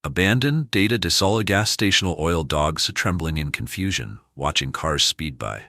Abandoned, data desolate gas station oil dogs trembling in confusion, watching cars speed by.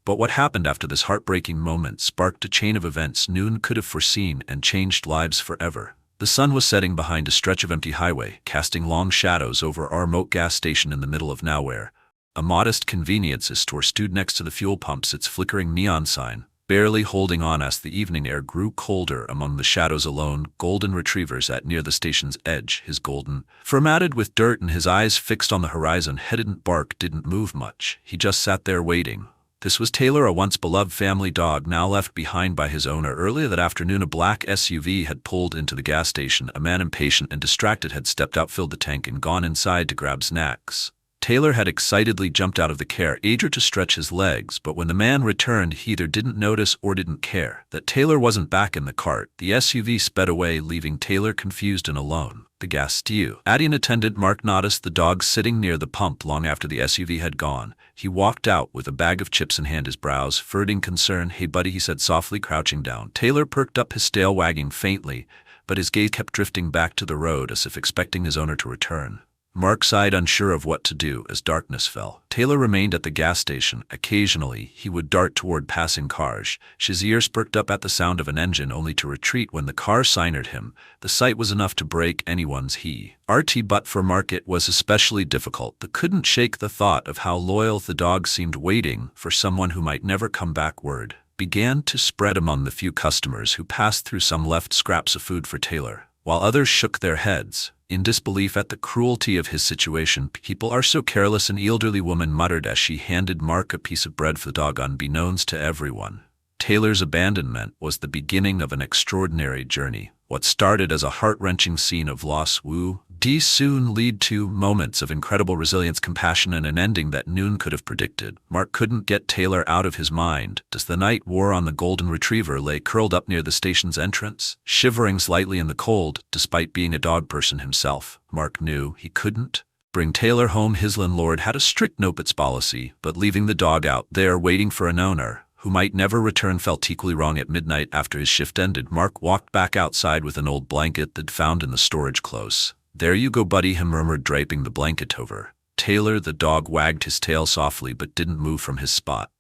But what happened after this heartbreaking moment sparked a chain of events Noon could have foreseen and changed lives forever. The sun was setting behind a stretch of empty highway, casting long shadows over our remote gas station in the middle of nowhere. A modest convenience store stood next to the fuel pumps, its flickering neon sign barely holding on as the evening air grew colder. Among the shadows, alone, golden retriever sat near the station's edge, his golden fur matted with dirt and his eyes fixed on the horizon. He didn't bark, didn't move much. He just sat there waiting. This was Taylor, a once beloved family dog now left behind by his owner. Earlier that afternoon, a black SUV had pulled into the gas station. A man, impatient and distracted, had stepped out, filled the tank, and gone inside to grab snacks. Taylor had excitedly jumped out of the car, eager to stretch his legs, but when the man returned, he either didn't notice or didn't care that Taylor wasn't back in the cart. The SUV sped away, leaving Taylor confused and alone. The gas station attendant Mark noticed the dog sitting near the pump long after the SUV had gone. He walked out with a bag of chips in hand, his brows furrowed in concern. "Hey buddy," he said softly, crouching down. Taylor perked up, his tail wagging faintly, but his gaze kept drifting back to the road as if expecting his owner to return. Mark sighed, unsure of what to do. As darkness fell, Taylor remained at the gas station. Occasionally, he would dart toward passing cars. His ears perked up at the sound of an engine, only to retreat when the car signaled him. The sight was enough to break anyone's heart, but for Mark it was especially difficult. They couldn't shake the thought of how loyal the dog seemed, waiting for someone who might never come back. Word began to spread among the few customers who passed through. Some left scraps of food for Taylor, while others shook their heads in disbelief at the cruelty of his situation. "People are so careless," an elderly woman muttered as she handed Mark a piece of bread for the dog. Unbeknownst to everyone, Taylor's abandonment was the beginning of an extraordinary journey. What started as a heart-wrenching scene of loss would soon lead to moments of incredible resilience, compassion, and an ending that Noon could have predicted. Mark couldn't get Taylor out of his mind. As the night wore on, the golden retriever lay curled up near the station's entrance, shivering slightly in the cold. Despite being a dog person himself, Mark knew he couldn't bring Taylor home. His landlord had a strict no-pets policy, but leaving the dog out there waiting for an owner who might never return felt equally wrong. At midnight, after his shift ended, Mark walked back outside with an old blanket they'd found in the storage close. "There you go, buddy," he murmured, draping the blanket over Taylor. The dog wagged his tail softly but didn't move from his spot.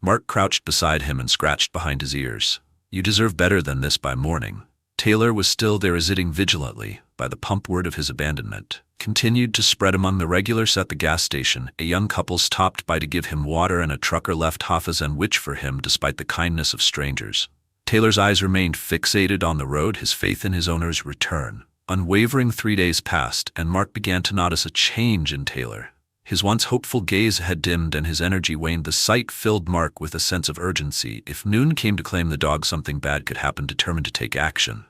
Mark crouched beside him and scratched behind his ears. "You deserve better than this." By morning, Taylor was still there, sitting vigilantly by the pump. Word of his abandonment continued to spread among the regulars at the gas station. A young couple stopped by to give him water, and a trucker left half a sandwich for him despite the kindness of strangers. Taylor's eyes remained fixated on the road, his faith in his owner's return unwavering. 3 days passed, and Mark began to notice a change in Taylor. His once hopeful gaze had dimmed and his energy waned. The sight filled Mark with a sense of urgency. If Noon came to claim the dog, something bad could happen. Determined to take action,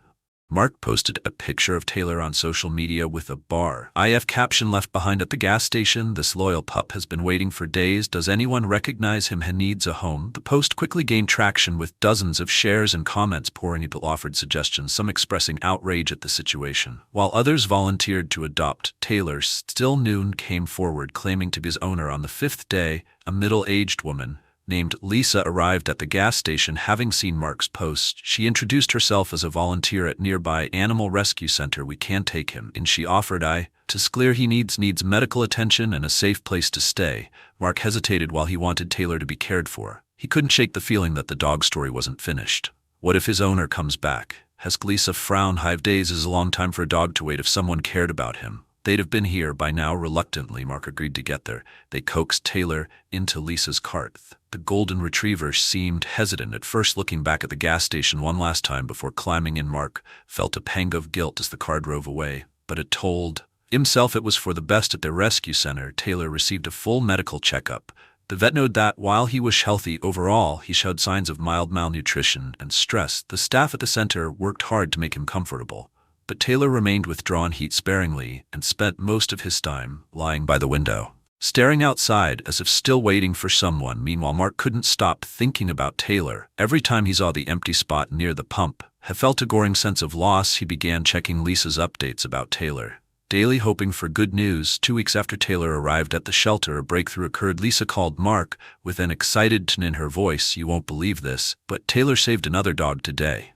Mark posted a picture of Taylor on social media with a bar-if caption left behind at the gas station. "This loyal pup has been waiting for days. Does anyone recognize him? He needs a home." The post quickly gained traction with dozens of shares and comments pouring in. People offered suggestions, some expressing outrage at the situation, while others volunteered to adopt Taylor. Still, Noon came forward, claiming to be his owner. On the 5th day, a middle-aged woman named Lisa arrived at the gas station. Having seen Mark's post, she introduced herself as a volunteer at nearby animal rescue center. "We can't take him," and she offered to clear. "He needs medical attention and a safe place to stay." Mark hesitated. While he wanted Taylor to be cared for, he couldn't shake the feeling that the dog story wasn't finished. What if his owner comes back? Lisa frowned. 5 days is a long time for a dog to wait. If someone cared about him, they'd have been here by now. Reluctantly, Mark agreed to get there. They coaxed Taylor into Lisa's cart. The golden retriever seemed hesitant at first, looking back at the gas station one last time before climbing in. Mark felt a pang of guilt as the car drove away, but it told himself it was for the best. At their rescue center, Taylor received a full medical checkup. The vet noted that while he was healthy overall, he showed signs of mild malnutrition and stress. The staff at the center worked hard to make him comfortable, but Taylor remained withdrawn, eat sparingly, and spent most of his time lying by the window, staring outside as if still waiting for someone. Meanwhile, Mark couldn't stop thinking about Taylor. Every time he saw the empty spot near the pump, he felt a growing sense of loss. He began checking Lisa's updates about Taylor daily, hoping for good news. 2 weeks after Taylor arrived at the shelter, a breakthrough occurred. Lisa called Mark with an excited tone in her voice. "You won't believe this, but Taylor saved another dog today."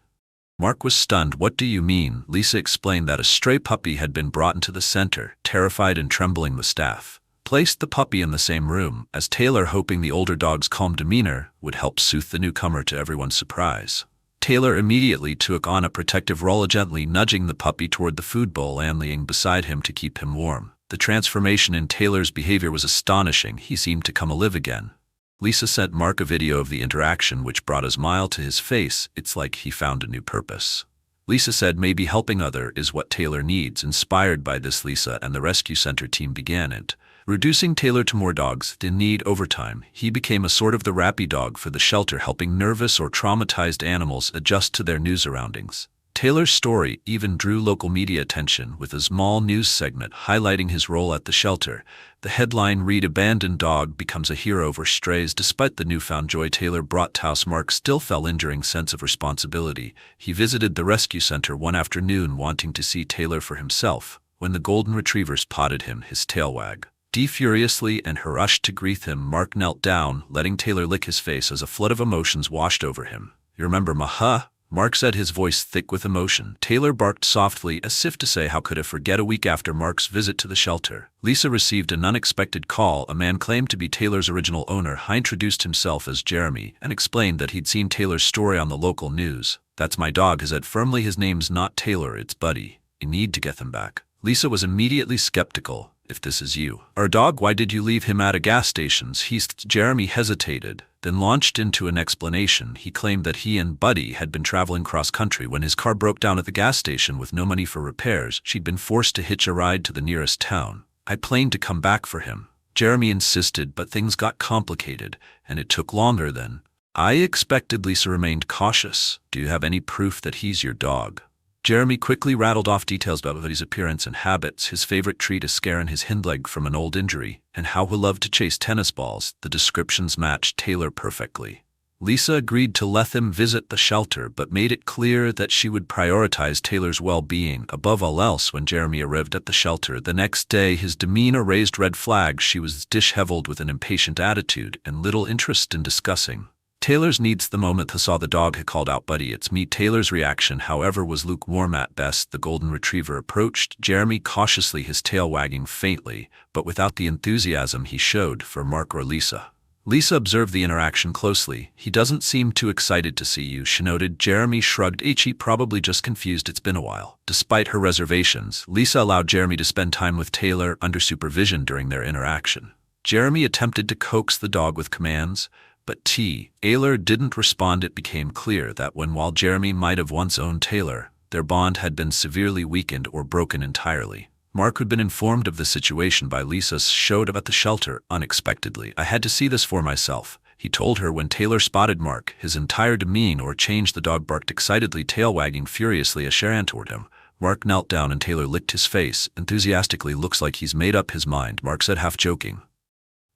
Mark was stunned. What do you mean? Lisa explained that a stray puppy had been brought into the center. Terrified and trembling, the staff placed the puppy in the same room as Taylor, hoping the older dog's calm demeanor would help soothe the newcomer. To everyone's surprise, Taylor immediately took on a protective role, gently nudging the puppy toward the food bowl and laying beside him to keep him warm. The transformation in Taylor's behavior was astonishing. He seemed to come alive again. Lisa sent Mark a video of the interaction, which brought a smile to his face. It's like he found a new purpose. Lisa said maybe helping other is what Taylor needs. Inspired by this, Lisa and the rescue center team began it. Reducing Taylor to more dogs in need. Over time, he became a sort of the rappy dog for the shelter, helping nervous or traumatized animals adjust to their new surroundings. Taylor's story even drew local media attention, with a small news segment highlighting his role at the shelter. The headline read, "Abandoned Dog Becomes a Hero for Strays." Despite the newfound joy Taylor brought to house, Mark still felt an enduring sense of responsibility. He visited the rescue center one afternoon, wanting to see Taylor for himself, when the golden retriever spotted him, his tail wag furiously, and rushed to greet him. Mark knelt down, letting Taylor lick his face as a flood of emotions washed over him. "You remember me, huh?" Mark said, his voice thick with emotion. Taylor barked softly, as if to say, how could I forget? A week after Mark's visit to the shelter, Lisa received an unexpected call. A man claimed to be Taylor's original owner. He introduced himself as Jeremy and explained that he'd seen Taylor's story on the local news. "That's my dog," he said firmly. "His name's not Taylor, it's Buddy. You need to get him back." Lisa was immediately skeptical. "If this is you, our dog, why did you leave him at a gas station?" Jeremy hesitated, then launched into an explanation. He claimed that he and Buddy had been traveling cross-country when his car broke down at the gas station. With no money for repairs, she'd been forced to hitch a ride to the nearest town. "I planned to come back for him," Jeremy insisted, "but things got complicated, and it took longer than I expected." Lisa remained cautious. "Do you have any proof that he's your dog?" Jeremy quickly rattled off details about Buddy's appearance and habits, his favorite treat a scare in his hind leg from an old injury, and how he loved to chase tennis balls. The descriptions matched Taylor perfectly. Lisa agreed to let them visit the shelter, but made it clear that she would prioritize Taylor's well-being above all else. When Jeremy arrived at the shelter the next day, his demeanor raised red flags. She was disheveled, with an impatient attitude and little interest in discussing Taylor's needs. The moment he saw the dog, he called out, "Buddy, it's me." Taylor's reaction, however, was lukewarm at best. The golden retriever approached Jeremy cautiously, his tail wagging faintly, but without the enthusiasm he showed for Mark or Lisa. Lisa observed the interaction closely. "He doesn't seem too excited to see you," she noted. Jeremy shrugged. "He probably just confused. It's been a while." Despite her reservations, Lisa allowed Jeremy to spend time with Taylor under supervision. During their interaction, Jeremy attempted to coax the dog with commands, but Taylor didn't respond. It became clear that while Jeremy might have once owned Taylor, their bond had been severely weakened or broken entirely. Mark, who'd been informed of the situation by Lisa, showed up at the shelter unexpectedly. "I had to see this for myself," he told her. When Taylor spotted Mark, his entire demeanor changed. The dog barked excitedly, tail wagging furiously as she ran toward him. Mark knelt down and Taylor licked his face enthusiastically. "Looks like he's made up his mind," Mark said, half joking.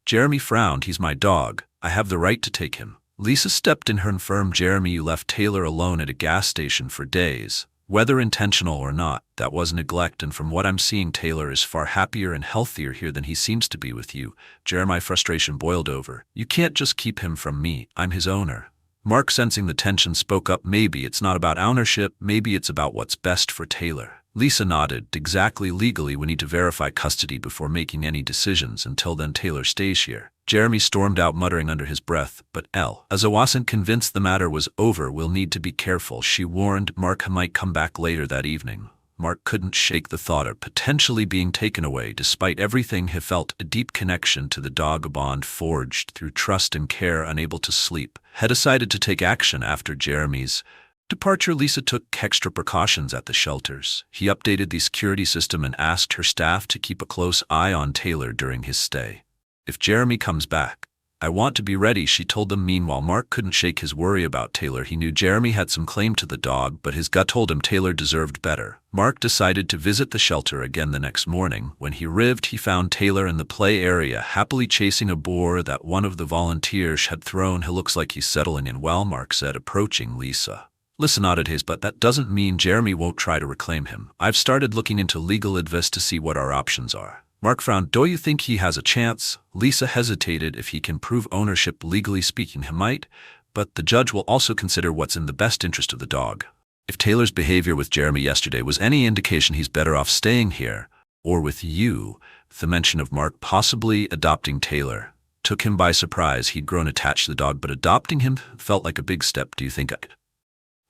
Jeremy frowned. "He's my dog. I have the right to take him." Lisa stepped in her and confirmed, "Jeremy, you left Taylor alone at a gas station for days. Whether intentional or not, that was neglect, and from what I'm seeing, Taylor is far happier and healthier here than he seems to be with you." Jeremy's frustration boiled over. "You can't just keep him from me. I'm his owner." Mark, sensing the tension, spoke up. "Maybe it's not about ownership. Maybe it's about what's best for Taylor." Lisa nodded. "Exactly. Legally, we need to verify custody before making any decisions. Until then, Taylor stays here." Jeremy stormed out, muttering under his breath, "But as I wasn't convinced the matter was over. We'll need to be careful," she warned. Mark might come back later that evening. Mark couldn't shake the thought of potentially being taken away. Despite everything, he felt a deep connection to the dog, a bond forged through trust and care. Unable to sleep, he decided to take action. After Jeremy's departure, Lisa took extra precautions at the shelters. He updated the security system and asked her staff to keep a close eye on Taylor during his stay. "If Jeremy comes back, I want to be ready," she told them. Meanwhile, Mark couldn't shake his worry about Taylor. He knew Jeremy had some claim to the dog, but his gut told him Taylor deserved better. Mark decided to visit the shelter again the next morning. When he arrived, he found Taylor in the play area, happily chasing a boar that one of the volunteers had thrown. "He looks like he's settling in well," Mark said, approaching Lisa. Lisa nodded. "But that doesn't mean Jeremy won't try to reclaim him. I've started looking into legal advice to see what our options are." Mark frowned. "Do you think he has a chance?" Lisa hesitated. "If he can prove ownership, legally speaking, he might, but the judge will also consider what's in the best interest of the dog." If Taylor's behavior with Jeremy yesterday was any indication, he's better off staying here, or with you. The mention of Mark possibly adopting Taylor took him by surprise. He'd grown attached to the dog, but adopting him felt like a big step. Do you think I could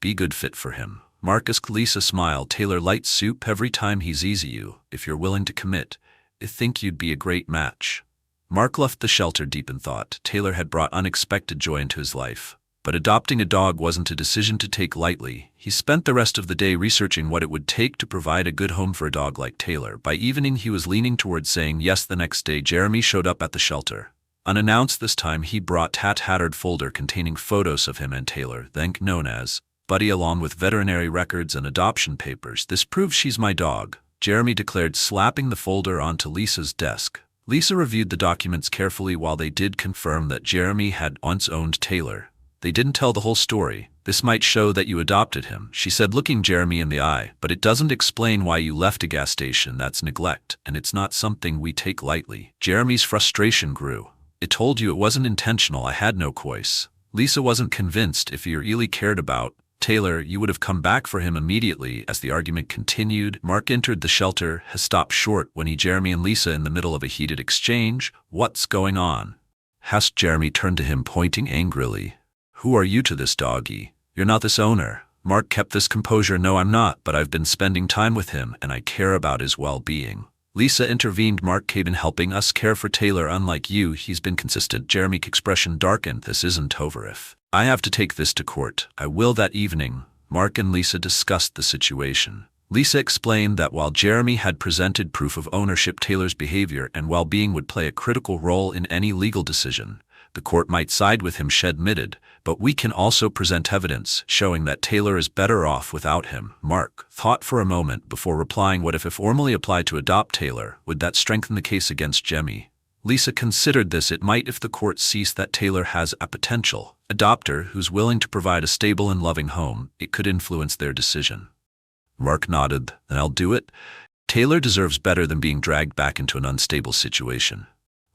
be a good fit for him? Mark asked. Lisa smiled. Taylor lights soup every time he's easy you. If you're willing to commit, I think you'd be a great match. Mark left the shelter deep in thought. Taylor had brought unexpected joy into his life, but adopting a dog wasn't a decision to take lightly. He spent the rest of the day researching what it would take to provide a good home for a dog like Taylor. By evening, he was leaning towards saying yes. The next day, Jeremy showed up at the shelter. Unannounced this time, he brought a tattered folder containing photos of him and Taylor, then known as Buddy, along with veterinary records and adoption papers. This proves she's my dog, Jeremy declared, slapping the folder onto Lisa's desk. Lisa reviewed the documents carefully. While they did confirm that Jeremy had once owned Taylor, they didn't tell the whole story. This might show that you adopted him, she said, looking Jeremy in the eye, but it doesn't explain why you left a gas station. That's neglect, and it's not something we take lightly. Jeremy's frustration grew. I told you it wasn't intentional. I had no choice. Lisa wasn't convinced. If you really cared about Taylor, you would have come back for him immediately. As the argument continued, Mark entered the shelter. Has stopped short when he Jeremy and Lisa in the middle of a heated exchange. What's going on? Asked Jeremy, turned to him, pointing angrily. Who are you to this doggy? You're not this owner. Mark kept this composure. No, I'm not, but I've been spending time with him and I care about his well-being. Lisa intervened. Mark came in helping us care for Taylor. Unlike you, he's been consistent. Jeremy's expression darkened. This isn't over. If I have to take this to court, I will. That evening, Mark and Lisa discussed the situation. Lisa explained that while Jeremy had presented proof of ownership, Taylor's behavior and well-being would play a critical role in any legal decision. The court might side with him, she admitted, but we can also present evidence showing that Taylor is better off without him. Mark thought for a moment before replying, what if formally applied to adopt Taylor? Would that strengthen the case against Jeremy? Lisa considered this. It might if the court sees that Taylor has a potential adopter who's willing to provide a stable and loving home. It could influence their decision. Mark nodded. Then I'll do it. Taylor deserves better than being dragged back into an unstable situation.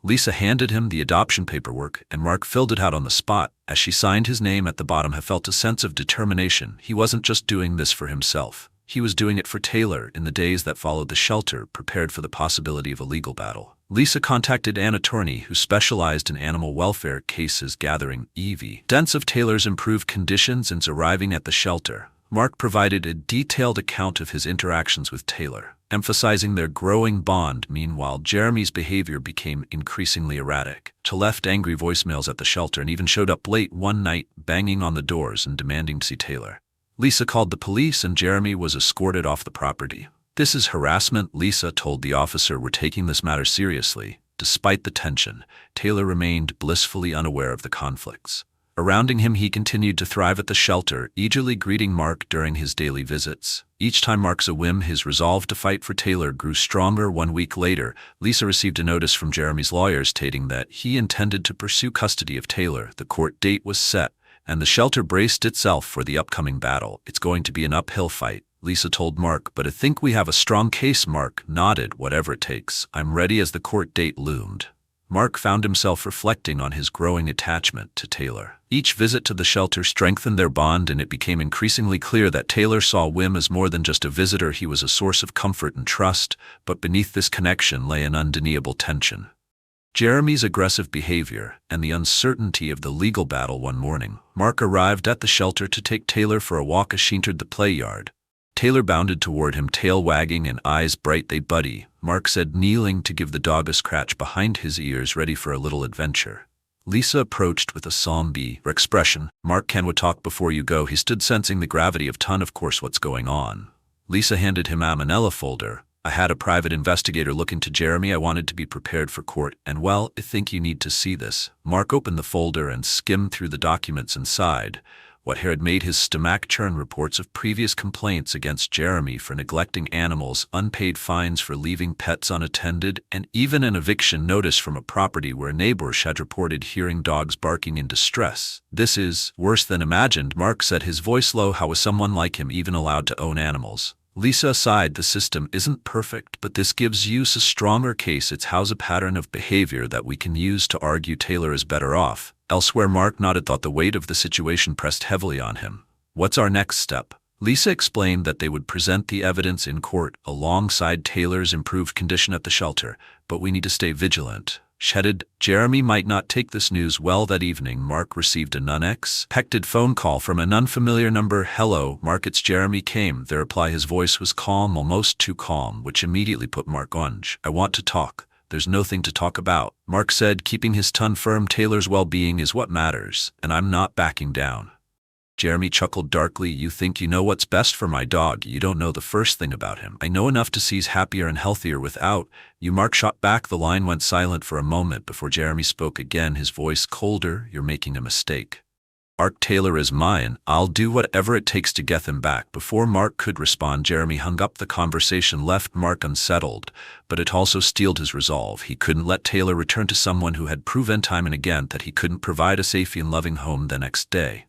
Lisa handed him the adoption paperwork, and Mark filled it out on the spot. As she signed his name at the bottom, he felt a sense of determination. He wasn't just doing this for himself. He was doing it for Taylor. In the days that followed, the shelter prepared for the possibility of a legal battle. Lisa contacted an attorney who specialized in animal welfare cases, gathering evidence of Taylor's improved conditions since arriving at the shelter. Mark provided a detailed account of his interactions with Taylor, emphasizing their growing bond. Meanwhile, Jeremy's behavior became increasingly erratic. He left angry voicemails at the shelter and even showed up late one night, banging on the doors and demanding to see Taylor. Lisa called the police and Jeremy was escorted off the property. This is harassment, Lisa told the officer. We're taking this matter seriously. Despite the tension, Taylor remained blissfully unaware of the conflicts surrounding him. He continued to thrive at the shelter, eagerly greeting Mark during his daily visits. Each time Mark's a whim, his resolve to fight for Taylor grew stronger. 1 week later, Lisa received a notice from Jeremy's lawyers stating that he intended to pursue custody of Taylor. The court date was set, and the shelter braced itself for the upcoming battle. It's going to be an uphill fight, Lisa told Mark, but I think we have a strong case. Mark nodded. Whatever it takes, I'm ready. As the court date loomed, Mark found himself reflecting on his growing attachment to Taylor. Each visit to the shelter strengthened their bond, and it became increasingly clear that Taylor saw Wim as more than just a visitor. He was a source of comfort and trust, but beneath this connection lay an undeniable tension. Jeremy's aggressive behavior and the uncertainty of the legal battle. One morning, Mark arrived at the shelter to take Taylor for a walk. As she entered the play yard, Taylor bounded toward him, tail wagging and eyes bright. They buddy, Mark said, kneeling to give the dog a scratch behind his ears, ready for a little adventure. Lisa approached with a somber expression. Mark, can we talk before you go? He stood, sensing the gravity of ton. Of course, what's going on? Lisa handed him a manila folder. I had a private investigator look into Jeremy. I wanted to be prepared for court, and well, I think you need to see this. Mark opened the folder and skimmed through the documents inside. What had made his stomach churn: reports of previous complaints against Jeremy for neglecting animals, unpaid fines for leaving pets unattended, and even an eviction notice from a property where neighbors had reported hearing dogs barking in distress. This is worse than imagined, Mark said, his voice low. How was someone like him even allowed to own animals? Lisa sighed. The system isn't perfect, but this gives you a stronger case. It's how's a pattern of behavior that we can use to argue Taylor is better off elsewhere. Mark nodded, thought the weight of the situation pressed heavily on him. What's our next step? Lisa explained that they would present the evidence in court alongside Taylor's improved condition at the shelter, but we need to stay vigilant. Shedded, Jeremy might not take this news well. That evening, Mark received an unexpected phone call from an unfamiliar number. "Hello, Mark, it's Jeremy." Came the reply. His voice was calm, almost too calm, which immediately put Mark on edge. "I want to talk." "There's nothing to talk about," Mark said, keeping his tone firm. "Taylor's well-being is what matters, and I'm not backing down." Jeremy chuckled darkly. "You think you know what's best for my dog. You don't know the first thing about him. I know enough to see he's happier and healthier without you." Mark shot back. The line went silent for a moment before Jeremy spoke again, his voice colder. "You're making a mistake. Mark, Taylor is mine. I'll do whatever it takes to get him back." Before Mark could respond, Jeremy hung up. The conversation left Mark unsettled, but it also steeled his resolve. He couldn't let Taylor return to someone who had proven time and again that he couldn't provide a safe and loving home. The next day,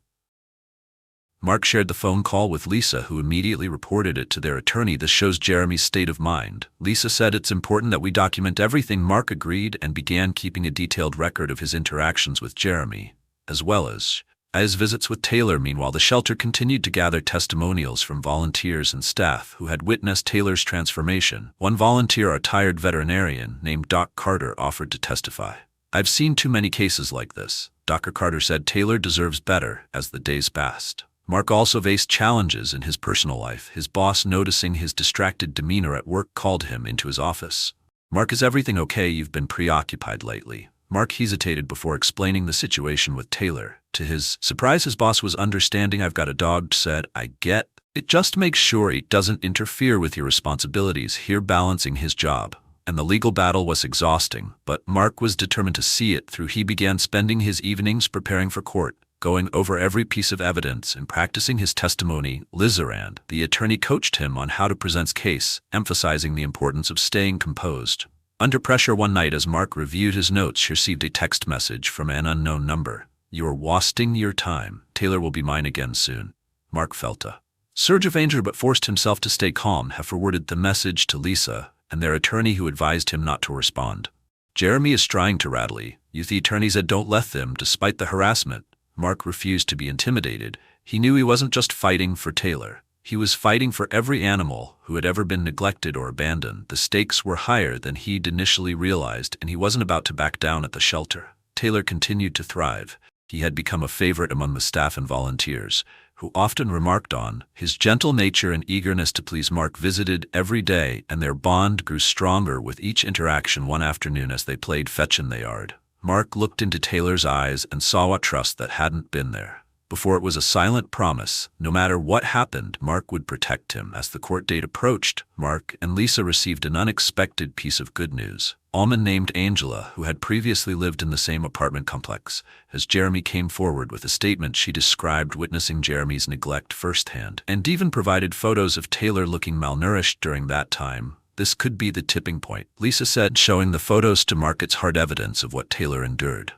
Mark shared the phone call with Lisa, who immediately reported it to their attorney. "This shows Jeremy's state of mind." Lisa said, "It's important that we document everything." Mark agreed and began keeping a detailed record of his interactions with Jeremy, as well as his visits with Taylor. Meanwhile, the shelter continued to gather testimonials from volunteers and staff who had witnessed Taylor's transformation. One volunteer, a retired veterinarian named Doc Carter, offered to testify. "I've seen too many cases like this," Dr. Carter said. "Taylor deserves better." As the days passed, Mark also faced challenges in his personal life. His boss, noticing his distracted demeanor at work, called him into his office. "Mark, is everything okay? You've been preoccupied lately." Mark hesitated before explaining the situation with Taylor. To his surprise, his boss was understanding. "I've got a dog," said. "I get it. Just make sure he doesn't interfere with your responsibilities here." Balancing his job and the legal battle was exhausting, but Mark was determined to see it through. He began spending his evenings preparing for court, going over every piece of evidence and practicing his testimony. Lizarand, the attorney, coached him on how to present his case, emphasizing the importance of staying composed. Under pressure one night, as Mark reviewed his notes, he received a text message from an unknown number. "You're wasting your time. Taylor will be mine again soon." Mark felt a surge of anger but forced himself to stay calm. Have forwarded the message to Lisa and their attorney, who advised him not to respond. "Jeremy is trying to rattle you," the attorney said. "Don't let them." Despite the harassment, Mark refused to be intimidated. He knew he wasn't just fighting for Taylor. He was fighting for every animal who had ever been neglected or abandoned. The stakes were higher than he'd initially realized, and he wasn't about to back down at the shelter. Taylor continued to thrive. He had become a favorite among the staff and volunteers, who often remarked on his gentle nature and eagerness to please. Mark visited every day, and their bond grew stronger with each interaction. One afternoon, as they played fetch in the yard, Mark looked into Taylor's eyes and saw a trust that hadn't been there before. It was a silent promise. No matter what happened, Mark would protect him. As the court date approached, Mark and Lisa received an unexpected piece of good news. A woman named Angela, who had previously lived in the same apartment complex as Jeremy, came forward with a statement. She described witnessing Jeremy's neglect firsthand and even provided photos of Taylor looking malnourished during that time. "This could be the tipping point," Lisa said, showing the photos to Mark. "It's hard evidence of what Taylor endured."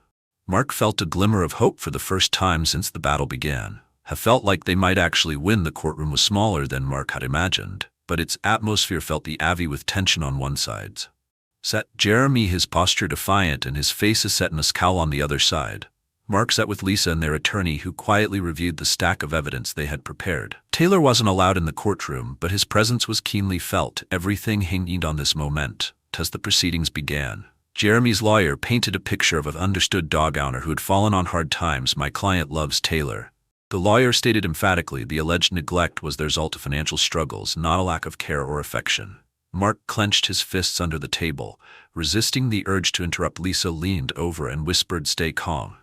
Mark felt a glimmer of hope for the first time since the battle began. Have felt like they might actually win. The courtroom was smaller than Mark had imagined, but its atmosphere felt the heavy with tension on one side. Jeremy, his posture defiant and his face set in a scowl on the other side. Mark sat with Lisa and their attorney, who quietly reviewed the stack of evidence they had prepared. Taylor wasn't allowed in the courtroom, but his presence was keenly felt. Everything hinged on this moment. As the proceedings began, Jeremy's lawyer painted a picture of an understood dog owner who had fallen on hard times. "My client loves Taylor." The lawyer stated emphatically the alleged neglect was the result of financial struggles, not a lack of care or affection. Mark clenched his fists under the table, resisting the urge to interrupt. Lisa leaned over and whispered, "Stay calm.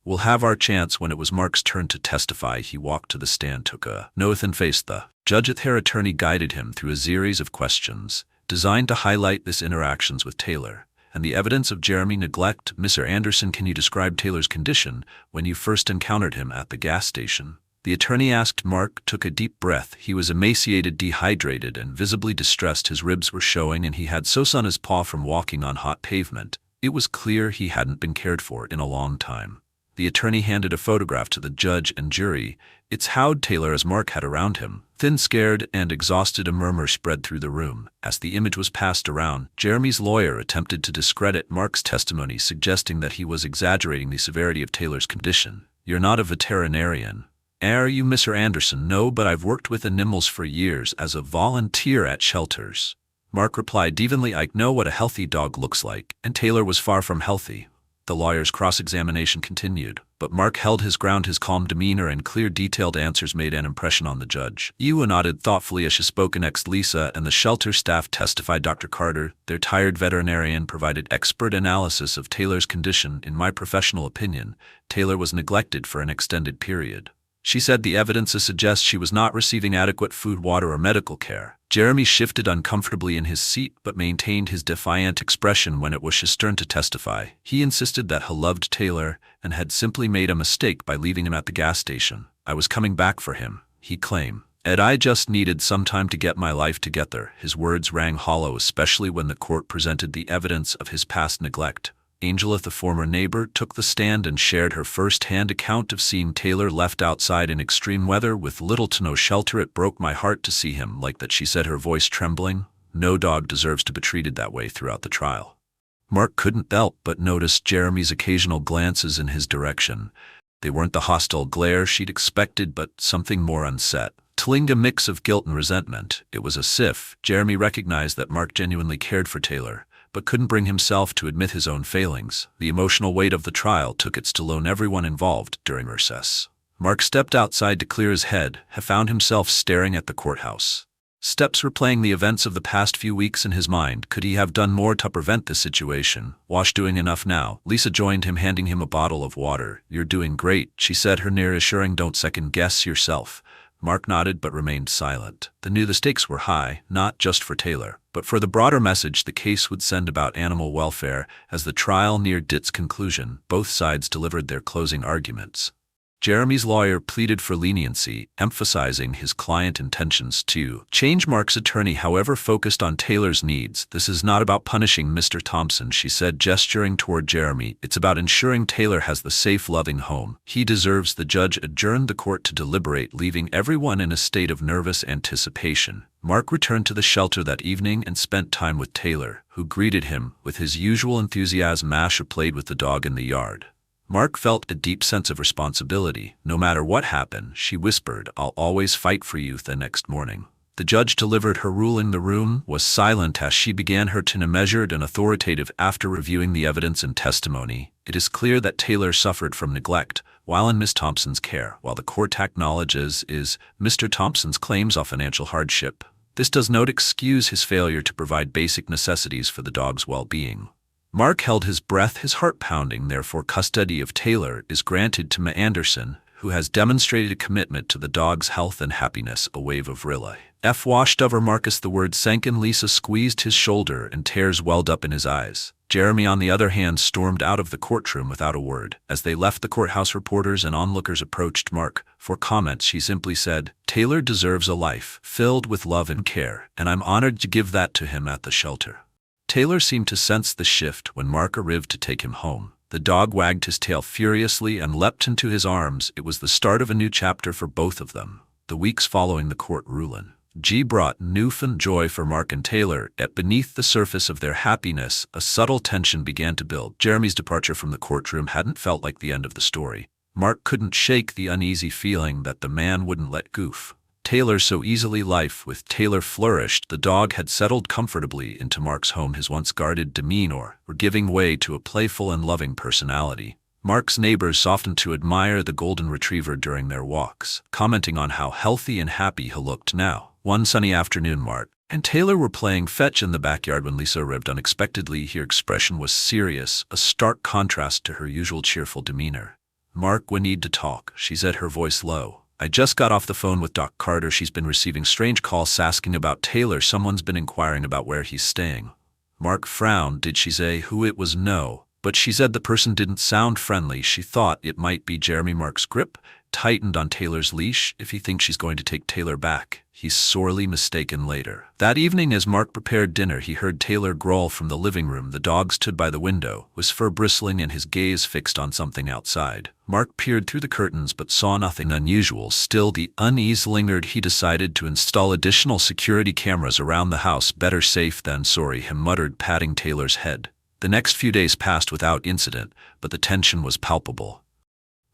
We'll have our chance." When it was Mark's turn to testify, he walked to the stand, took an oath, and faced the judge. Their attorney guided him through a series of questions designed to highlight his interactions with Taylor and the evidence of Jeremy neglect. "Mr. Anderson, can you describe Taylor's condition when you first encountered him at the gas station?" the attorney asked. Mark took a deep breath. He was emaciated, dehydrated, and visibly distressed. His ribs were showing, and he had soaked on his paw from walking on hot pavement. It was clear he hadn't been cared for in a long time. The attorney handed a photograph to the judge and jury. "It's how'd Taylor as Mark had around him. Thin, scared, and exhausted." A murmur spread through the room. As the image was passed around, Jeremy's lawyer attempted to discredit Mark's testimony, suggesting that he was exaggerating the severity of Taylor's condition. "You're not a veterinarian," "Are you Mr. Anderson?" "No, but I've worked with animals for years as a volunteer at shelters." Mark replied evenly, "I know what a healthy dog looks like," and Taylor was far from healthy. The lawyer's cross-examination continued, but Mark held his ground. His calm demeanor and clear, detailed answers made an impression on the judge. Ewa nodded thoughtfully as she spoke. Next, Lisa and the shelter staff testified. Dr. Carter, their tired veterinarian, provided expert analysis of Taylor's condition. "In my professional opinion, Taylor was neglected for an extended period," she said. "The evidence suggests she was not receiving adequate food, water, or medical care." Jeremy shifted uncomfortably in his seat but maintained his defiant expression when it was his turn to testify. He insisted that he loved Taylor and had simply made a mistake by leaving him at the gas station. "I was coming back for him," he claimed. "And I just needed some time to get my life together." His words rang hollow, especially when the court presented the evidence of his past neglect. Angela, the former neighbor, took the stand and shared her first-hand account of seeing Taylor left outside in extreme weather with little to no shelter. "It broke my heart to see him like that," she said, her voice trembling. "No dog deserves to be treated that way." Throughout the trial, Mark couldn't help but notice Jeremy's occasional glances in his direction. They weren't the hostile glare she'd expected, but something more unset, a mix of guilt and resentment. It was as if Jeremy recognized that Mark genuinely cared for Taylor, but couldn't bring himself to admit his own failings. The emotional weight of the trial took its toll on everyone involved. During recess, Mark stepped outside to clear his head. He found himself staring at the courthouse. Steps replaying the events of the past few weeks in his mind. Could he have done more to prevent this situation? Was doing enough now? Lisa joined him, handing him a bottle of water. "You're doing great," she said, her reassuring. "Don't second-guess yourself." Mark nodded but remained silent. They knew the stakes were high, not just for Taylor, but for the broader message the case would send about animal welfare. As the trial neared its conclusion, both sides delivered their closing arguments. Jeremy's lawyer pleaded for leniency, emphasizing his client's intentions to change. Mark's attorney, however, focused on Taylor's needs. "This is not about punishing Mr. Thompson," she said, gesturing toward Jeremy. "It's about ensuring Taylor has the safe, loving home he deserves." The judge adjourned the court to deliberate, leaving everyone in a state of nervous anticipation. Mark returned to the shelter that evening and spent time with Taylor, who greeted him with his usual enthusiasm. Masha played with the dog in the yard. Mark felt a deep sense of responsibility. "No matter what happened," she whispered, "I'll always fight for you." The next morning, the judge delivered her ruling. The room was silent as she began her tone, measured and authoritative. "After reviewing the evidence and testimony, it is clear that Taylor suffered from neglect while in Miss Thompson's care. While the court acknowledges Mr. Thompson's claims of financial hardship, this does not excuse his failure to provide basic necessities for the dog's well-being." Mark held his breath, his heart pounding. "Therefore, custody of Taylor is granted to Ma Anderson, who has demonstrated a commitment to the dog's health and happiness." A wave of relief washed over Marcus. The words sank in. Lisa squeezed his shoulder and tears welled up in his eyes. Jeremy, on the other hand, stormed out of the courtroom without a word. As they left the courthouse, reporters and onlookers approached Mark for comments. She simply said, "Taylor deserves a life filled with love and care, and I'm honored to give that to him at the shelter." Taylor seemed to sense the shift when Mark arrived to take him home. The dog wagged his tail furiously and leapt into his arms. It was the start of a new chapter for both of them. The weeks following the court ruling brought newfound joy for Mark and Taylor. Yet beneath the surface of their happiness, a subtle tension began to build. Jeremy's departure from the courtroom hadn't felt like the end of the story. Mark couldn't shake the uneasy feeling that the man wouldn't let goof Taylor so easily. Life with Taylor flourished. The dog had settled comfortably into Mark's home. His once guarded demeanor were giving way to a playful and loving personality. Mark's neighbors softened to admire the golden retriever during their walks, commenting on how healthy and happy he looked now. One sunny afternoon, Mark and Taylor were playing fetch in the backyard when Lisa arrived unexpectedly. Her expression was serious, a stark contrast to her usual cheerful demeanor. "Mark, we need to talk," she said, her voice low. "I just got off the phone with Doc Carter. She's been receiving strange calls asking about Taylor. Someone's been inquiring about where he's staying." Mark frowned. "Did she say who it was?" "No, but she said the person didn't sound friendly. She thought it might be Jeremy." Mark's grip tightened on Taylor's leash. "If he thinks she's going to take Taylor back, he's sorely mistaken." Later that evening, as Mark prepared dinner, he heard Taylor growl from the living room. The dog stood by the window, his fur bristling and his gaze fixed on something outside. Mark peered through the curtains but saw nothing unusual. Still, the unease lingered. He decided to install additional security cameras around the house. "Better safe than sorry," he muttered, patting Taylor's head. The next few days passed without incident, but the tension was palpable.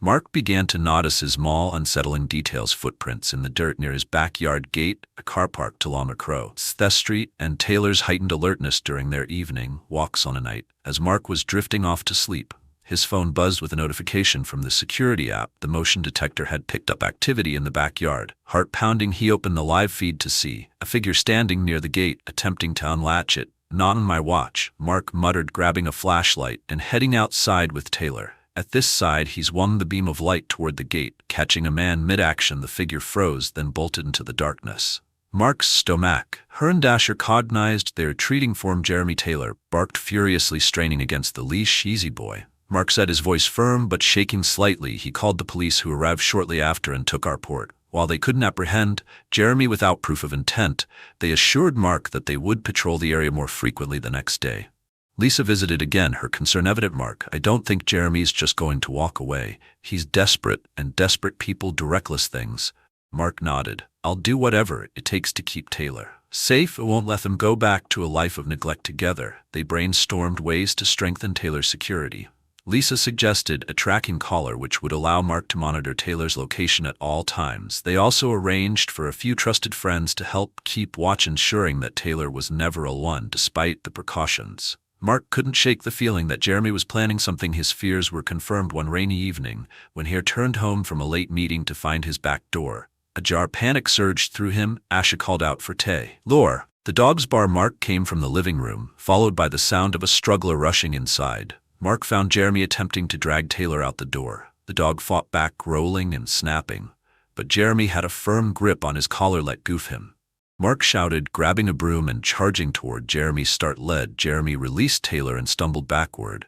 Mark began to notice his small, unsettling details: footprints in the dirt near his backyard gate, a car parked along across the street, and Taylor's heightened alertness during their evening walks on a night. As Mark was drifting off to sleep, his phone buzzed with a notification from the security app. The motion detector had picked up activity in the backyard. Heart pounding, he opened the live feed to see a figure standing near the gate, attempting to unlatch it. "Not on my watch," Mark muttered, grabbing a flashlight and heading outside with Taylor. At this side, he swung the beam of light toward the gate, catching a man mid-action. The figure froze, then bolted into the darkness. Mark's stomach Herndasher cognized their retreating form. Jeremy Taylor barked furiously, straining against the leash. "Easy, boy," Mark said, his voice firm but shaking slightly. "He called the police, who arrived shortly after and took our report. While they couldn't apprehend Jeremy without proof of intent, they assured Mark that they would patrol the area more frequently the next day." Lisa visited again, her concern evident. "Mark, I don't think Jeremy's just going to walk away. He's desperate, and desperate people do reckless things." Mark nodded. "I'll do whatever it takes to keep Taylor safe. It won't let them go back to a life of neglect." Together, they brainstormed ways to strengthen Taylor's security. Lisa suggested a tracking collar, which would allow Mark to monitor Taylor's location at all times. They also arranged for a few trusted friends to help keep watch, ensuring that Taylor was never alone. Despite the precautions, Mark couldn't shake the feeling that Jeremy was planning something. His fears were confirmed one rainy evening when he returned home from a late meeting to find his back door ajar. Panic surged through him. Asha called out for Taylor. The dog's bar. Mark came from the living room, followed by the sound of a struggler rushing inside. Mark found Jeremy attempting to drag Taylor out the door. The dog fought back, rolling and snapping, but Jeremy had a firm grip on his collar. "Let go of him," Mark shouted, grabbing a broom and charging toward Jeremy's start led. Jeremy released Taylor and stumbled backward.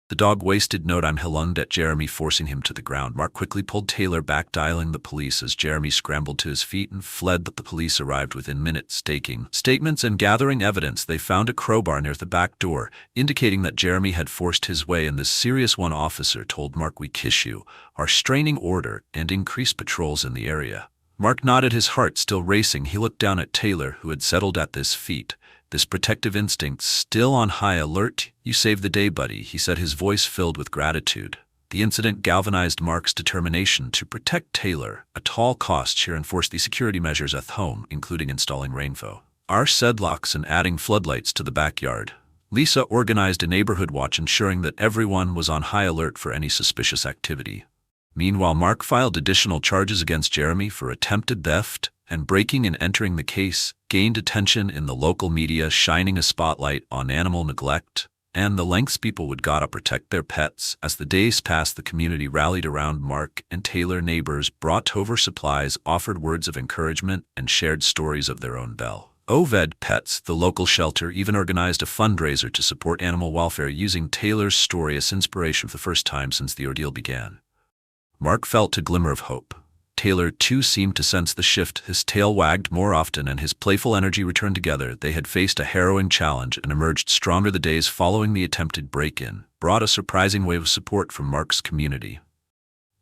The dog wasted no time. He lunged at Jeremy, forcing him to the ground. Mark quickly pulled Taylor back, dialing the police as Jeremy scrambled to his feet and fled. But the police arrived within minutes, taking statements and gathering evidence. They found a crowbar near the back door, indicating that Jeremy had forced his way in. This serious. One officer told Mark, "We issue our restraining order and increase patrols in the area." Mark nodded, his heart still racing. He looked down at Taylor, who had settled at his feet, this protective instinct still on high alert. "You saved the day, buddy," he said, his voice filled with gratitude. The incident galvanized Mark's determination to protect Taylor at all costs. She enforced the security measures at home, including installing rainfall locks and adding floodlights to the backyard. Lisa organized a neighborhood watch, ensuring that everyone was on high alert for any suspicious activity. Meanwhile, Mark filed additional charges against Jeremy for attempted theft and breaking and entering. The case gained attention in the local media, shining a spotlight on animal neglect and the lengths people would go to protect their pets. As the days passed, the community rallied around Mark and Taylor. Neighbors brought over supplies, offered words of encouragement, and shared stories of their own beloved pets. The local shelter even organized a fundraiser to support animal welfare, using Taylor's story as inspiration. For the first time since the ordeal began, Mark felt a glimmer of hope. Taylor, too, seemed to sense the shift. His tail wagged more often and his playful energy returned. Together, they had faced a harrowing challenge and emerged stronger. The days following the attempted break-in brought a surprising wave of support from Mark's community.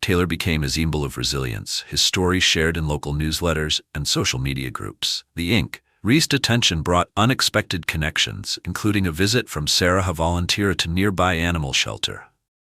Taylor became a symbol of resilience, his story shared in local newsletters and social media groups. The increased attention brought unexpected connections, including a visit from Sarah, a volunteer at a nearby animal shelter.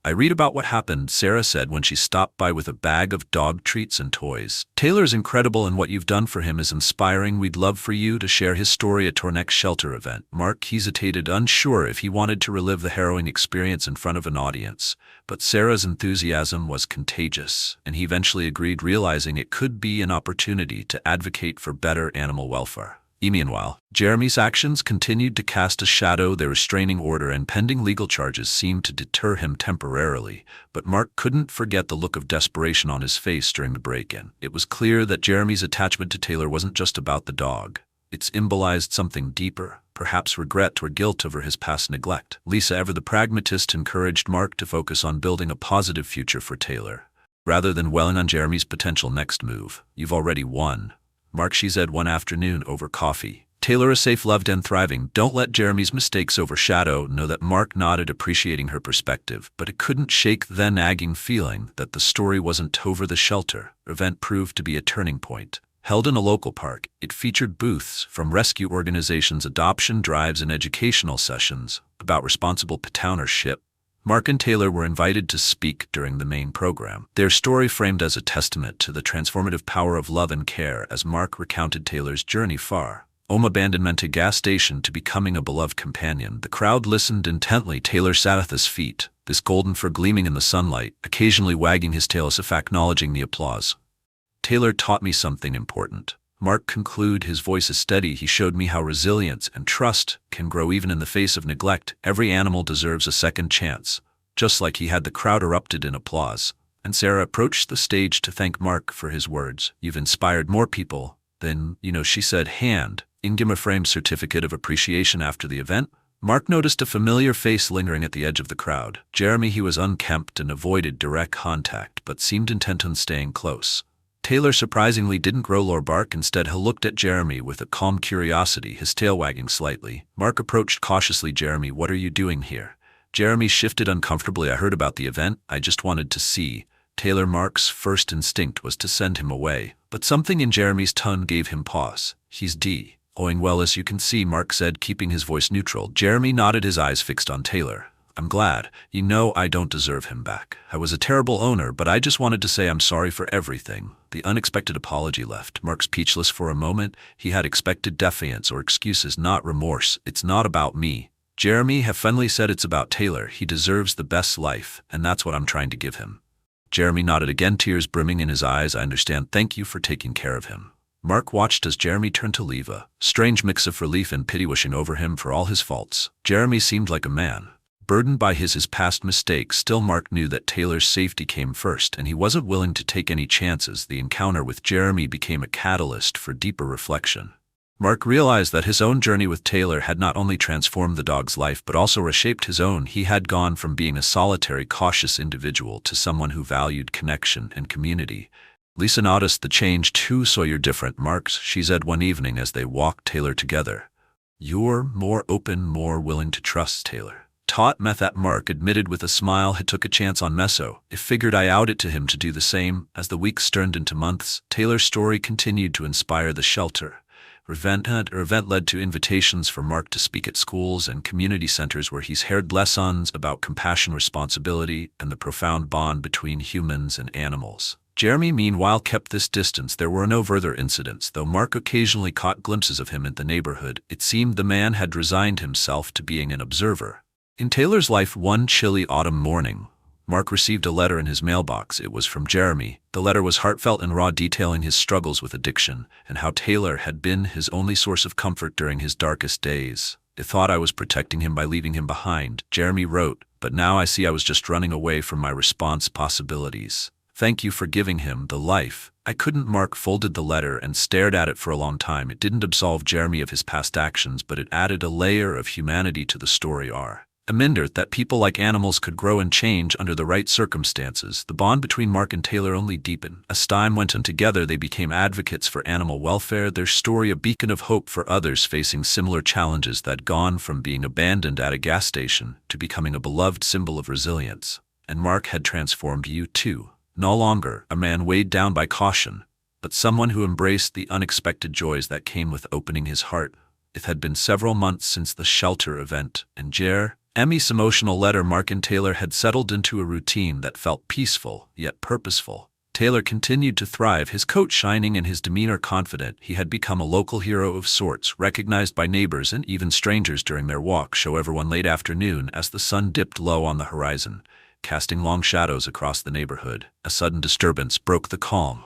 "I read about what happened," Sarah said when she stopped by with a bag of dog treats and toys. "Taylor's incredible, and what you've done for him is inspiring. We'd love for you to share his story at our next shelter event." Mark hesitated, unsure if he wanted to relive the harrowing experience in front of an audience, but Sarah's enthusiasm was contagious, and he eventually agreed, realizing it could be an opportunity to advocate for better animal welfare. Meanwhile, Jeremy's actions continued to cast a shadow. Their restraining order and pending legal charges seemed to deter him temporarily, but Mark couldn't forget the look of desperation on his face during the break-in. It was clear that Jeremy's attachment to Taylor wasn't just about the dog. It symbolized something deeper, perhaps regret or guilt over his past neglect. Lisa, ever the pragmatist, encouraged Mark to focus on building a positive future for Taylor, rather than dwelling on Jeremy's potential next move. "You've already won, Mark," she said one afternoon over coffee. "Taylor is safe, loved, and thriving. Don't let Jeremy's mistakes overshadow." Know that Mark nodded, appreciating her perspective, but it couldn't shake the nagging feeling that the story wasn't over. The shelter event proved to be a turning point. Held in a local park, it featured booths from rescue organizations, adoption drives, and educational sessions about responsible pet ownership. Mark and Taylor were invited to speak during the main program, their story framed as a testament to the transformative power of love and care as Mark recounted Taylor's journey from abandonment to gas station to becoming a beloved companion. The crowd listened intently. Taylor sat at his feet, this golden fur gleaming in the sunlight, occasionally wagging his tail as if acknowledging the applause. Taylor taught me something important. Mark concluded, his voice is steady. He showed me how resilience and trust can grow even in the face of neglect. Every animal deserves a second chance. Just like he had, the crowd erupted in applause, and Sarah approached the stage to thank Mark for his words. You've inspired more people than, she said, hand Ingim a framed certificate of appreciation after the event. Mark noticed a familiar face lingering at the edge of the crowd. Jeremy. He was unkempt and avoided direct contact, but seemed intent on staying close. Taylor surprisingly didn't growl or bark. Instead, he looked at Jeremy with a calm curiosity, his tail wagging slightly. Mark approached cautiously. Jeremy, what are you doing here? Jeremy shifted uncomfortably. I heard about the event. I just wanted to see Taylor. Mark's first instinct was to send him away, but something in Jeremy's tone gave him pause. He's doing well, as you can see, Mark said, keeping his voice neutral. Jeremy nodded, his eyes fixed on Taylor. I'm glad. I don't deserve him back. I was a terrible owner, but I just wanted to say I'm sorry for everything. The unexpected apology left Mark speechless for a moment. He had expected defiance or excuses, not remorse. It's not about me, Jeremy finally said. It's about Taylor. He deserves the best life, and that's what I'm trying to give him. Jeremy nodded again, tears brimming in his eyes. I understand. Thank you for taking care of him. Mark watched as Jeremy turned to leave, a strange mix of relief and pity washing over him for all his faults. Jeremy seemed like a man burdened by his past mistakes. Still, Mark knew that Taylor's safety came first, and he wasn't willing to take any chances. The encounter with Jeremy became a catalyst for deeper reflection. Mark realized that his own journey with Taylor had not only transformed the dog's life but also reshaped his own. He had gone from being a solitary, cautious individual to someone who valued connection and community. Lisa noticed the change too. So you're different, Mark, she said one evening as they walked Taylor together. You're more open, more willing to trust Taylor. Taught me that, Mark admitted with a smile. He took a chance on Meso. It figured I owed it to him to do the same. As the weeks turned into months, Taylor's story continued to inspire the shelter. Event led to invitations for Mark to speak at schools and community centers where he's heard lessons about compassion, responsibility, and the profound bond between humans and animals. Jeremy, meanwhile, kept this distance. There were no further incidents, though Mark occasionally caught glimpses of him in the neighborhood. It seemed the man had resigned himself to being an observer. In Taylor's life, one chilly autumn morning, Mark received a letter in his mailbox. It was from Jeremy. The letter was heartfelt and raw, detailing his struggles with addiction and how Taylor had been his only source of comfort during his darkest days. I thought I was protecting him by leaving him behind, Jeremy wrote, but now I see I was just running away from my response possibilities. Thank you for giving him the life I couldn't. Mark folded the letter and stared at it for a long time. It didn't absolve Jeremy of his past actions, but it added a layer of humanity to the story. Reminder that people like animals could grow and change under the right circumstances. The bond between Mark and Taylor only deepened. As time went on together, they became advocates for animal welfare, their story a beacon of hope for others facing similar challenges that gone from being abandoned at a gas station to becoming a beloved symbol of resilience. And Mark had transformed you too. No longer a man weighed down by caution, but someone who embraced the unexpected joys that came with opening his heart. It had been several months since the shelter event, and Emmy's emotional letter. Mark and Taylor had settled into a routine that felt peaceful, yet purposeful. Taylor continued to thrive, his coat shining and his demeanor confident. He had become a local hero of sorts, recognized by neighbors and even strangers during their walk. However, one late afternoon, as the sun dipped low on the horizon, casting long shadows across the neighborhood, a sudden disturbance broke the calm.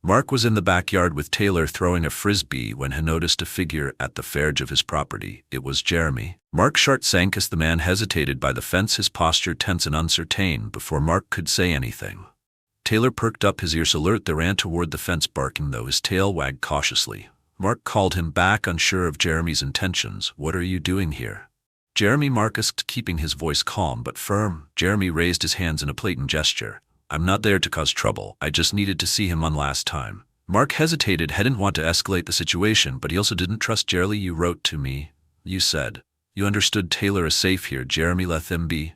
Mark was in the backyard with Taylor throwing a frisbee when he noticed a figure at the verge of his property. It was Jeremy. Mark's heart sank as the man hesitated by the fence, his posture tense and uncertain. Before Mark could say anything, Taylor perked up, his ears alert. They ran toward the fence, barking, though his tail wagged cautiously. Mark called him back, unsure of Jeremy's intentions. What are you doing here, Jeremy? Mark asked, keeping his voice calm but firm. Jeremy raised his hands in a blatant gesture. I'm not there to cause trouble. I just needed to see him one last time. Mark hesitated. He didn't want to escalate the situation, but he also didn't trust Jeremy. You wrote to me. You said you understood Taylor is safe here. Jeremy, let them be.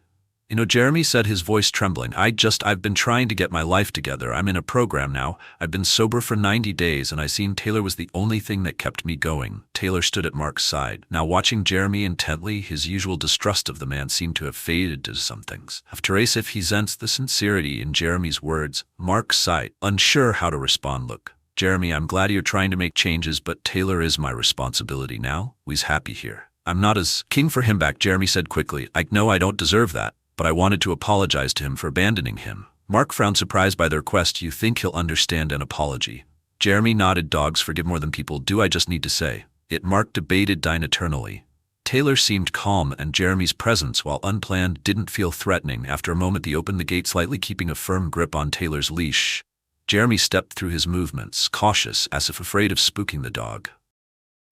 Jeremy said, his voice trembling. I've been trying to get my life together. I'm in a program now. I've been sober for 90 days and I seen Taylor was the only thing that kept me going. Taylor stood at Mark's side, now watching Jeremy intently. His usual distrust of the man seemed to have faded to some things. After as if he sensed the sincerity in Jeremy's words, Mark sighed, unsure how to respond. Look, Jeremy, I'm glad you're trying to make changes, but Taylor is my responsibility now. We's happy here. I'm not as king for him back, Jeremy said quickly. I know I don't deserve that, but I wanted to apologize to him for abandoning him. Mark frowned, surprised by their request. You think he'll understand an apology? Jeremy nodded. Dogs forgive more than people do, I just need to say it. Mark debated eternally. Taylor seemed calm, and Jeremy's presence, while unplanned, didn't feel threatening. After a moment, he opened the gate slightly, keeping a firm grip on Taylor's leash. Jeremy stepped through his movements, cautious, as if afraid of spooking the dog.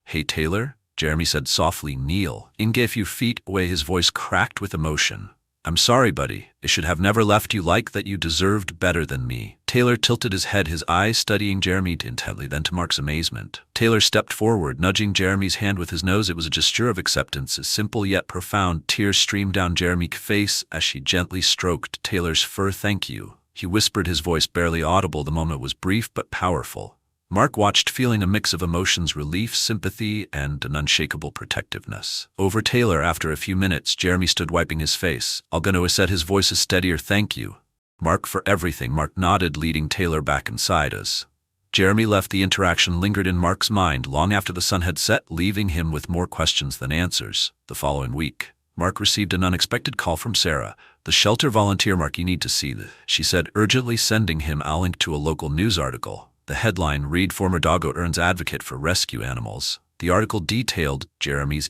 Hey, Taylor, Jeremy said softly. Kneel. Inge a few feet away, his voice cracked with emotion. I'm sorry, buddy. I should have never left you like that. You deserved better than me. Taylor tilted his head, his eyes studying Jeremy intently. Then, to Mark's amazement, Taylor stepped forward, nudging Jeremy's hand with his nose. It was a gesture of acceptance, as simple yet profound. Tears streamed down Jeremy's face as she gently stroked Taylor's fur. Thank you, he whispered, his voice barely audible. The moment was brief but powerful. Mark watched, feeling a mix of emotions: relief, sympathy, and an unshakable protectiveness. Over Taylor, after a few minutes, Jeremy stood wiping his face. I'll gonna said, his voice is steadier. Thank you, Mark, for everything. Mark nodded, leading Taylor back inside. As Jeremy left, the interaction lingered in Mark's mind long after the sun had set, leaving him with more questions than answers. The following week, Mark received an unexpected call from Sarah, the shelter volunteer. Mark, you need to see this, she said, urgently, sending him a link to a local news article. The headline read, Former Doggo Earns Advocate for Rescue Animals. The article detailed Jeremy's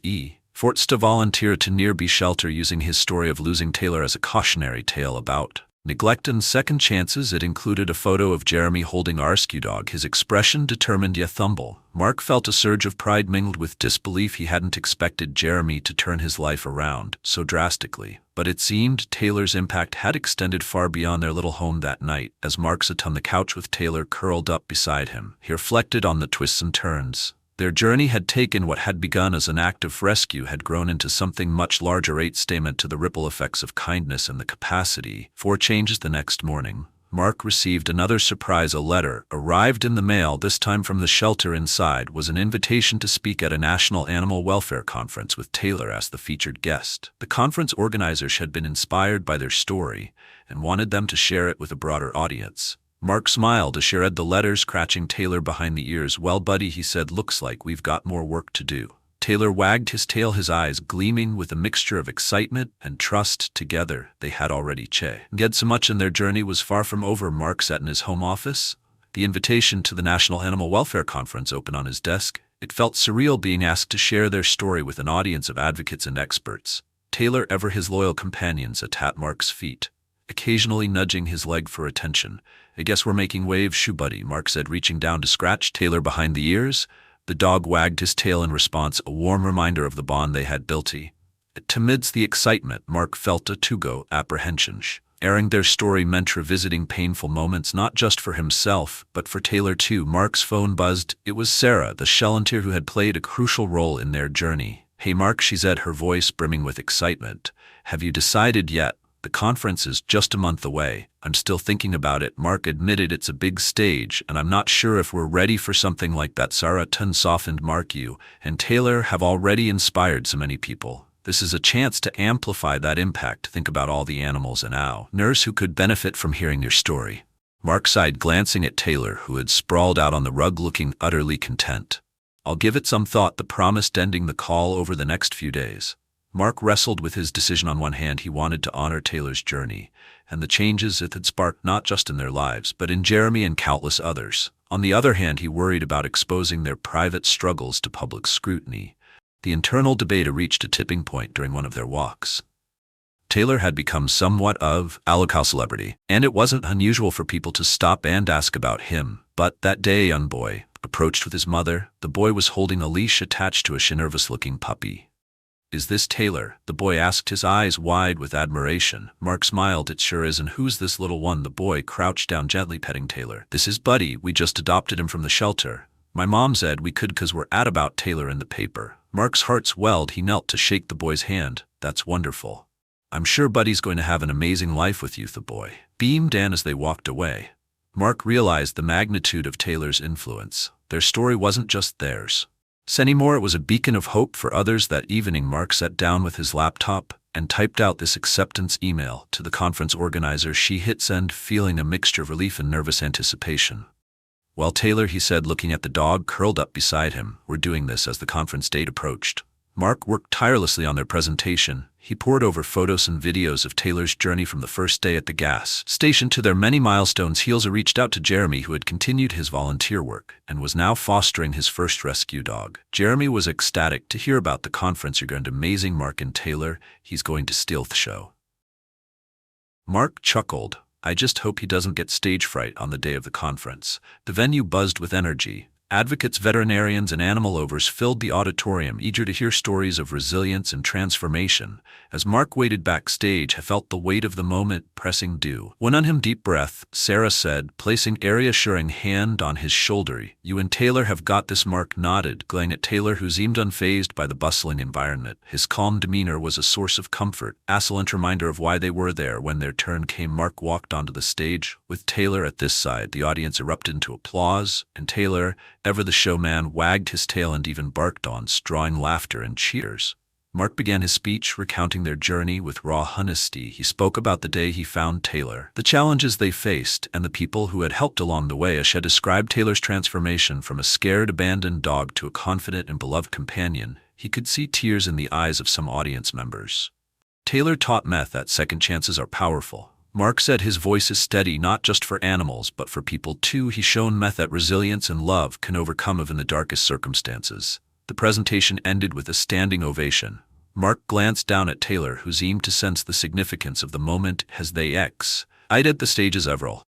efforts to volunteer to nearby shelter, using his story of losing Taylor as a cautionary tale about neglect and second chances. It included a photo of Jeremy holding a rescue dog, his expression determined yet humble. Mark felt a surge of pride mingled with disbelief. He hadn't expected Jeremy to turn his life around so drastically, but it seemed Taylor's impact had extended far beyond their little home. That night, as Mark sat on the couch with Taylor curled up beside him, he reflected on the twists and turns their journey had taken. What had begun as an act of rescue had grown into something much larger, a statement to the ripple effects of kindness and the capacity for changes. The next morning, Mark received another surprise. A letter arrived in the mail, this time from the shelter. Inside was an invitation to speak at a national animal welfare conference with Taylor as the featured guest. The conference organizers had been inspired by their story and wanted them to share it with a broader audience. Mark smiled as she read the letter, scratching Taylor behind the ears. Well, buddy, he said, looks like we've got more work to do. Taylor wagged his tail, his eyes gleaming with a mixture of excitement and trust. Together, they had already yet so much, and their journey was far from over. Mark sat in his home office, the invitation to the National Animal Welfare Conference open on his desk. It felt surreal being asked to share their story with an audience of advocates and experts. Taylor, ever his loyal companion, sat at Mark's feet, occasionally nudging his leg for attention. I guess we're making waves, shoo buddy, Mark said, reaching down to scratch Taylor behind the ears. The dog wagged his tail in response, a warm reminder of the bond they had built. Amidst the excitement, Mark felt a to-go apprehension. Airing their story meant revisiting painful moments, not just for himself, but for Taylor too. Mark's phone buzzed. It was Sarah, the volunteer who had played a crucial role in their journey. Hey Mark, she said, her voice brimming with excitement. Have you decided yet? The conference is just a month away. I'm still thinking about it, Mark admitted. It's a big stage, and I'm not sure if we're ready for something like that. Sarah softened. Mark, you and Taylor have already inspired so many people. This is a chance to amplify that impact. Think about all the animals and owners who could benefit from hearing your story. Mark sighed, glancing at Taylor, who had sprawled out on the rug looking utterly content. I'll give it some thought, the promised, ending the call over the next few days. Mark wrestled with his decision. On one hand, he wanted to honor Taylor's journey and the changes it had sparked, not just in their lives, but in Jeremy and countless others. On the other hand, he worried about exposing their private struggles to public scrutiny. The internal debate reached a tipping point during one of their walks. Taylor had become somewhat of a local celebrity, and it wasn't unusual for people to stop and ask about him. But that day, a young boy approached with his mother. The boy was holding a leash attached to a nervous-looking puppy. Is this Taylor? The boy asked, his eyes wide with admiration. Mark smiled. It sure is. And who's this little one? The boy crouched down, gently petting Taylor. This is Buddy. We just adopted him from the shelter. My mom said we could 'cause we're at about Taylor in the paper. Mark's heart swelled. He knelt to shake the boy's hand. That's wonderful. I'm sure Buddy's going to have an amazing life with you, the boy beamed Dan as they walked away. Mark realized the magnitude of Taylor's influence. Their story wasn't just theirs anymore, it was a beacon of hope for others. That evening, Mark sat down with his laptop and typed out this acceptance email to the conference organizer. She hit send, feeling a mixture of relief and nervous anticipation. "Well, Taylor," he said, looking at the dog curled up beside him, "we're doing this." As the conference date approached, Mark worked tirelessly on their presentation. He poured over photos and videos of Taylor's journey from the first day at the gas station to their many milestones. He also reached out to Jeremy, who had continued his volunteer work and was now fostering his first rescue dog. Jeremy was ecstatic to hear about the conference. "You're going to amazing, Mark and Taylor. He's going to steal the show." Mark chuckled. "I just hope he doesn't get stage fright on the day of the conference." The venue buzzed with energy. Advocates, veterinarians, and animal lovers filled the auditorium, eager to hear stories of resilience and transformation. As Mark waited backstage, he felt the weight of the moment pressing due. "One on him, deep breath," Sarah said, placing a reassuring hand on his shoulder. "You and Taylor have got this." Mark nodded, glaring at Taylor, who seemed unfazed by the bustling environment. His calm demeanor was a source of comfort, an excellent reminder of why they were there. When their turn came, Mark walked onto the stage. With Taylor at this side, the audience erupted into applause, and Taylor, ever the showman, wagged his tail and even barked on, drawing laughter and cheers. Mark began his speech, recounting their journey with raw honesty. He spoke about the day he found Taylor, the challenges they faced, and the people who had helped along the way. As he described Taylor's transformation from a scared, abandoned dog to a confident and beloved companion, he could see tears in the eyes of some audience members. "Taylor taught Meth that second chances are powerful." Mark said, his voice is steady, "not just for animals, but for people too. He's shown Meth that resilience and love can overcome even the darkest circumstances." The presentation ended with a standing ovation. Mark glanced down at Taylor, who seemed to sense the significance of the moment as they exited the stage. "Everall,